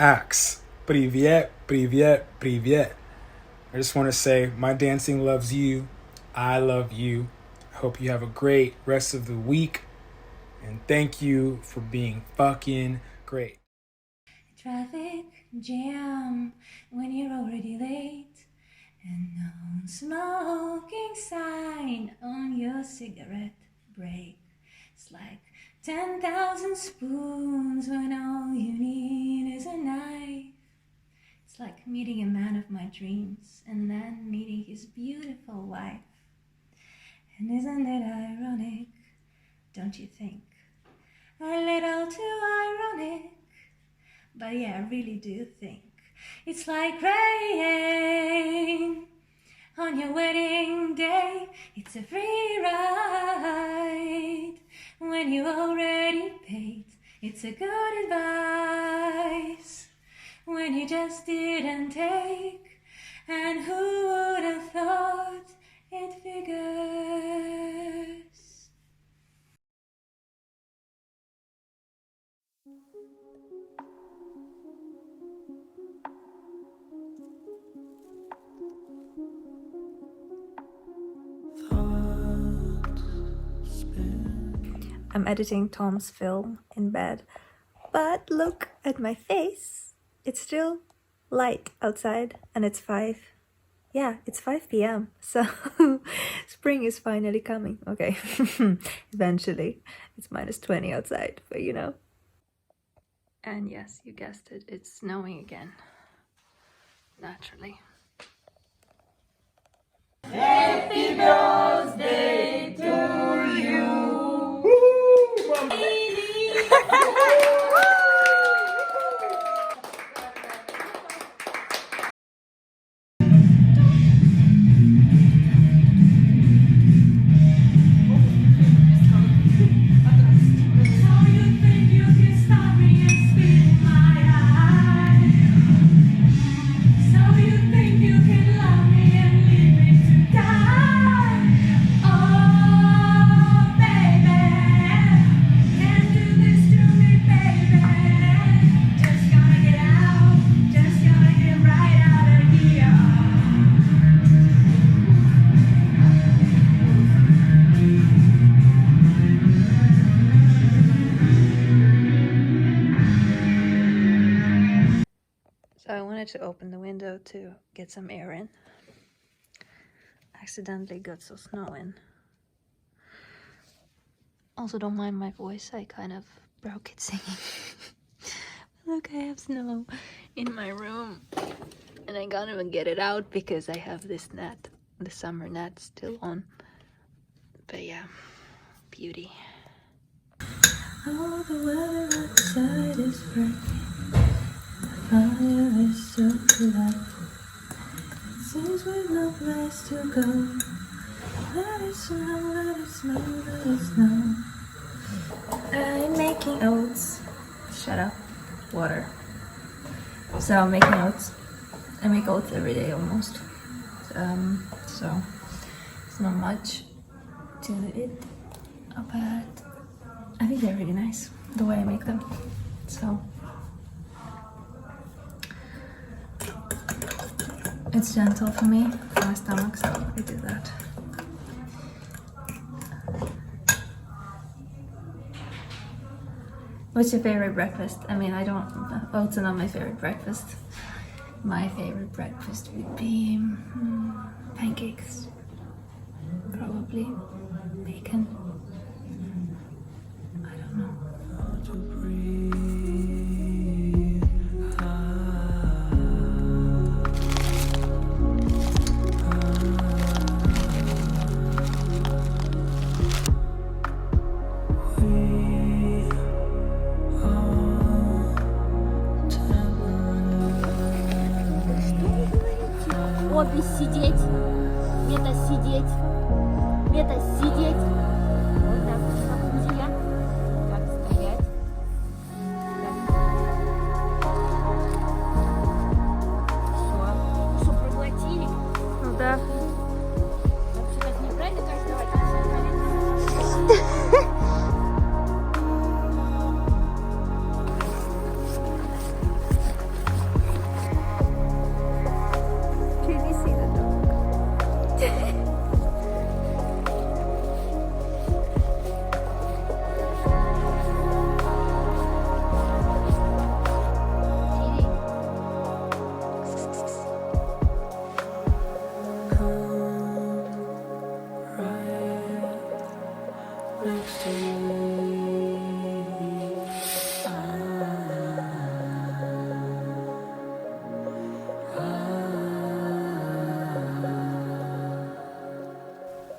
Axe. Привет, привет, привет. I just want to say my dancing loves you. I love you. I hope you have a great rest of the week. And thank you for being fucking great. Traffic jam when you're already late, and no smoking sign on your cigarette break. It's like 10,000 spoons when all you need is a knife. It's like meeting a man of my dreams and then meeting his beautiful wife. And isn't it ironic, don't you think? A little too ironic. But yeah, I really do think it's like rain on your wedding day. It's a free ride when you already paid. It's a good advice when you just didn't take. And who would have thought it figures? I'm editing Tom's film in bed, but look at my face. It's still light outside and it's 5 p.m. So spring is finally coming. Okay, eventually. It's -20 outside, but you know. And yes, you guessed it, it's snowing again. Naturally. Happy birthday to you! So I wanted to open the window to get some air in. Accidentally got some snow in. Also, don't mind my voice, I kind of broke it singing. Look, I have snow in my room. And I can't even get it out because I have this net, the summer net still on. But yeah, beauty. Oh, the weather outside is breaking. Fire is so delightful. It seems we've no place to go. Let it snow, let it snow, let it snow. I'm making oats. Shut up. Water. So I'm making oats. I make oats every day almost. So it's not much to it, but I think they're really nice the way I make them. So it's gentle for me, for my stomach, so I do that. What's your favorite breakfast? I mean, oats are not my favorite breakfast. My favorite breakfast would be pancakes, probably bacon. I don't know. Обе сидеть, где-то сидеть, где-то сидеть. Вот так, друзья. Так, стоять. Все. Что, проглотили? Ну да. Вообще так неправильно, кажется, давайте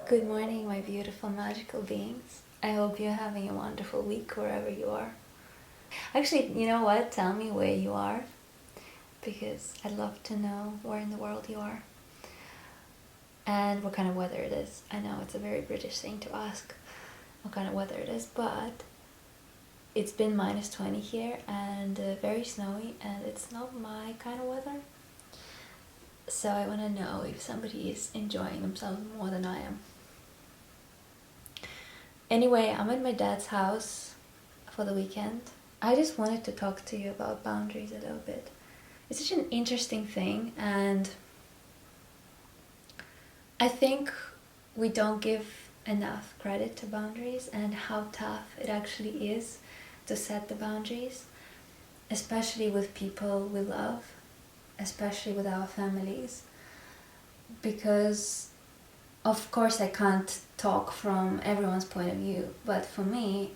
Good morning, my beautiful magical beings. I hope you're having a wonderful week wherever you are. Actually, you know what? Tell me where you are, because I'd love to know where in the world you are and what kind of weather it is. I know it's a very British thing to ask what kind of weather it is, but it's been -20 here and very snowy, and it's not my kind of weather. So I want to know if somebody is enjoying themselves more than I am. Anyway, I'm at my dad's house for the weekend. I just wanted to talk to you about boundaries a little bit. It's such an interesting thing, and I think we don't give enough credit to boundaries and how tough it actually is to set the boundaries, especially with people we love, especially with our families, because of course I can't talk from everyone's point of view, but for me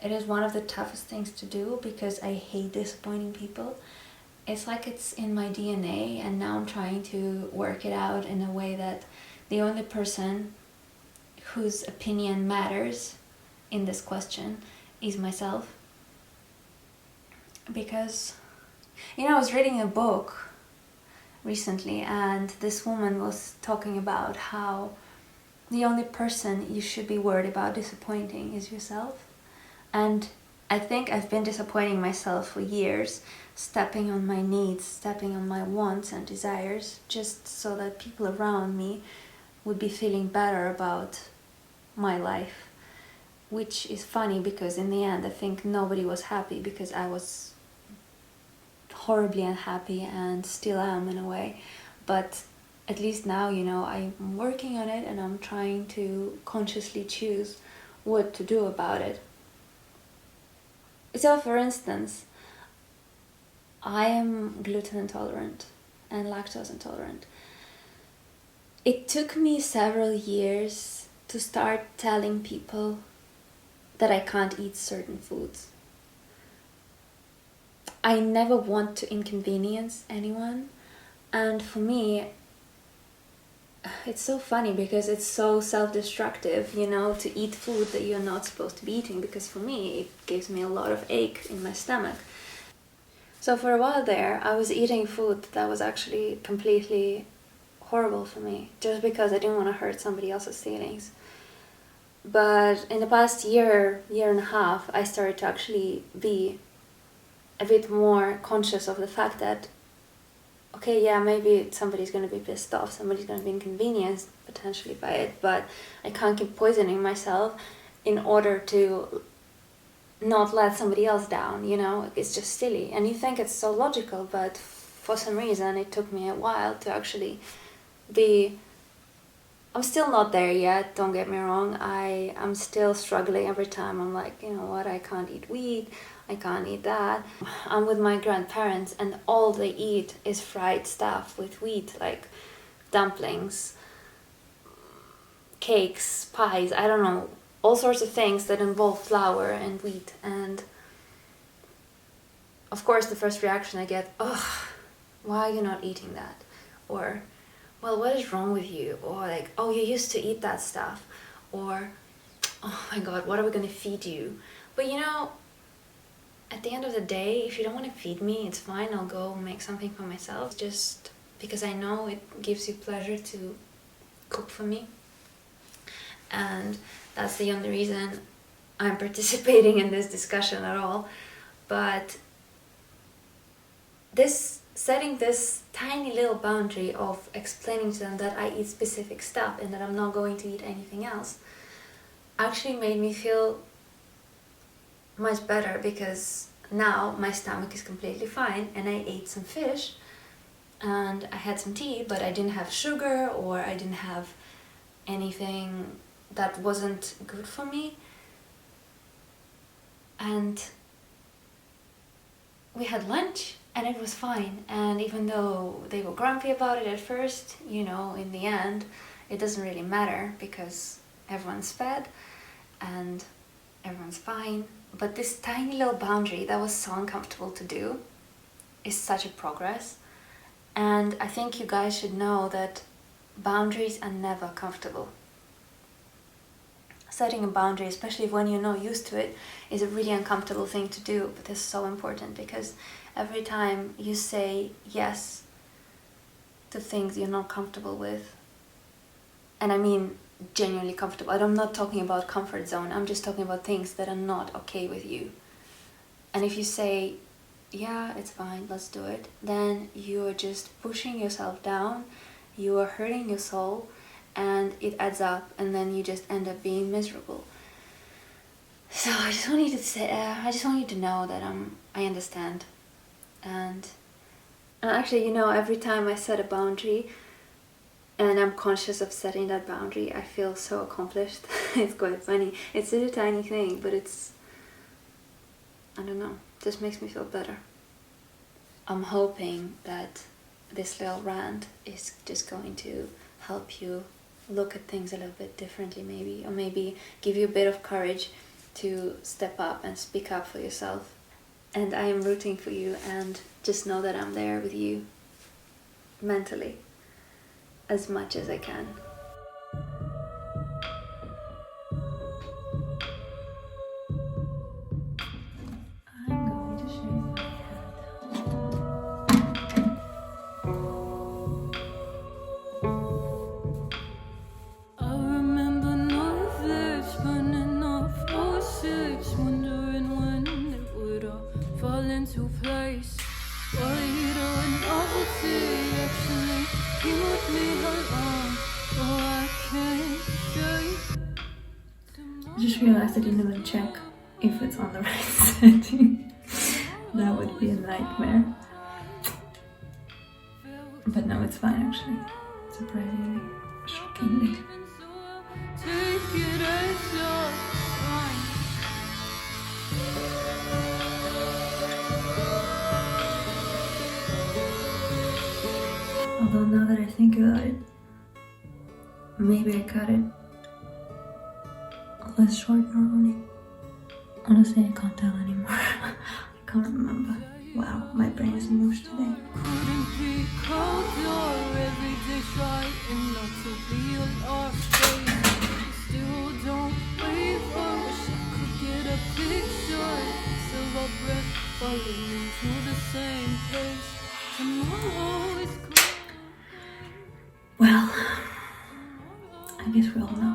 it is one of the toughest things to do because I hate disappointing people. It's like it's in my DNA, and now I'm trying to work it out in a way that the only person whose opinion matters in this question is myself. Because, I was reading a book recently, and this woman was talking about how the only person you should be worried about disappointing is yourself. And I think I've been disappointing myself for years, stepping on my needs, stepping on my wants and desires, just so that people around me would be feeling better about my life. Which is funny, because in the end I think nobody was happy, because I was horribly unhappy and still am in a way. But at least now, I'm working on it, and I'm trying to consciously choose what to do about it. So for instance, I am gluten intolerant and lactose intolerant. It took me several years to start telling people that I can't eat certain foods. I never want to inconvenience anyone, and for me it's so funny because it's so self-destructive, to eat food that you're not supposed to be eating, because for me it gives me a lot of ache in my stomach. So for a while there I was eating food that was actually completely horrible for me, just because I didn't want to hurt somebody else's feelings. But in the past year and a half, I started to actually be a bit more conscious of the fact that, okay, yeah, maybe somebody's going to be pissed off, somebody's going to be inconvenienced potentially by it, but I can't keep poisoning myself in order to not let somebody else down, It's just silly. And you think it's so logical, but for some reason it took me a while to actually I'm still not there yet, don't get me wrong. I'm still struggling every time. I'm like, I can't eat wheat, I can't eat that. I'm with my grandparents, and all they eat is fried stuff with wheat, like dumplings, cakes, pies, I don't know, all sorts of things that involve flour and wheat. And of course the first reaction I get, why are you not eating that? Or, well, what is wrong with you? Or like, oh, you used to eat that stuff. Or, oh my god, what are we going to feed you? But at the end of the day, if you don't want to feed me, it's fine, I'll go make something for myself, just because I know it gives you pleasure to cook for me. And that's the only reason I'm participating in this discussion at all. But setting this tiny little boundary of explaining to them that I eat specific stuff and that I'm not going to eat anything else actually made me feel much better, because now my stomach is completely fine, and I ate some fish and I had some tea, but I didn't have sugar, or I didn't have anything that wasn't good for me. And we had lunch and it was fine, and even though they were grumpy about it at first, in the end it doesn't really matter, because everyone's fed and everyone's fine. But this tiny little boundary that was so uncomfortable to do is such a progress. And I think you guys should know that boundaries are never comfortable. setting a boundary, especially when you're not used to it, is a really uncomfortable thing to do, but it's so important, because every time you say yes to things you're not comfortable with, and I mean genuinely comfortable, I'm not talking about comfort zone, I'm just talking about things that are not okay with you. And if you say, yeah, it's fine, let's do it, then you're just pushing yourself down, you are hurting your soul, and it adds up, and then you just end up being miserable. So I just want you to say, I just want you to know that I understand. And actually, you know, every time I set a boundary and I'm conscious of setting that boundary, I feel so accomplished. It's quite funny. It's such a tiny thing, but it's, I don't know, just makes me feel better. I'm hoping that this little rant is just going to help you look at things a little bit differently, maybe, or maybe give you a bit of courage to step up and speak up for yourself. And I am rooting for you, and just know that I'm there with you mentally as much as I can. I'm going to shave my head. I remember novels burning off our ships, wondering when it would all fall into place. Worried or novelty actually came with me along. Oh, I can't say. I just realized I didn't even check if it's on the right setting. That would be a nightmare. But no, it's fine actually. Surprisingly, shockingly. Take it as your sign. Although now that I think about it, maybe I cut it less short normally. Honestly, I can't tell anymore. I can't remember. Wow, my brain is mush today. Couldn't be cold, your everyday trying not to be a lost face. Still don't waver, wish I could get a picture of our breath falling into the same place. Tomorrow is Well, I guess we all know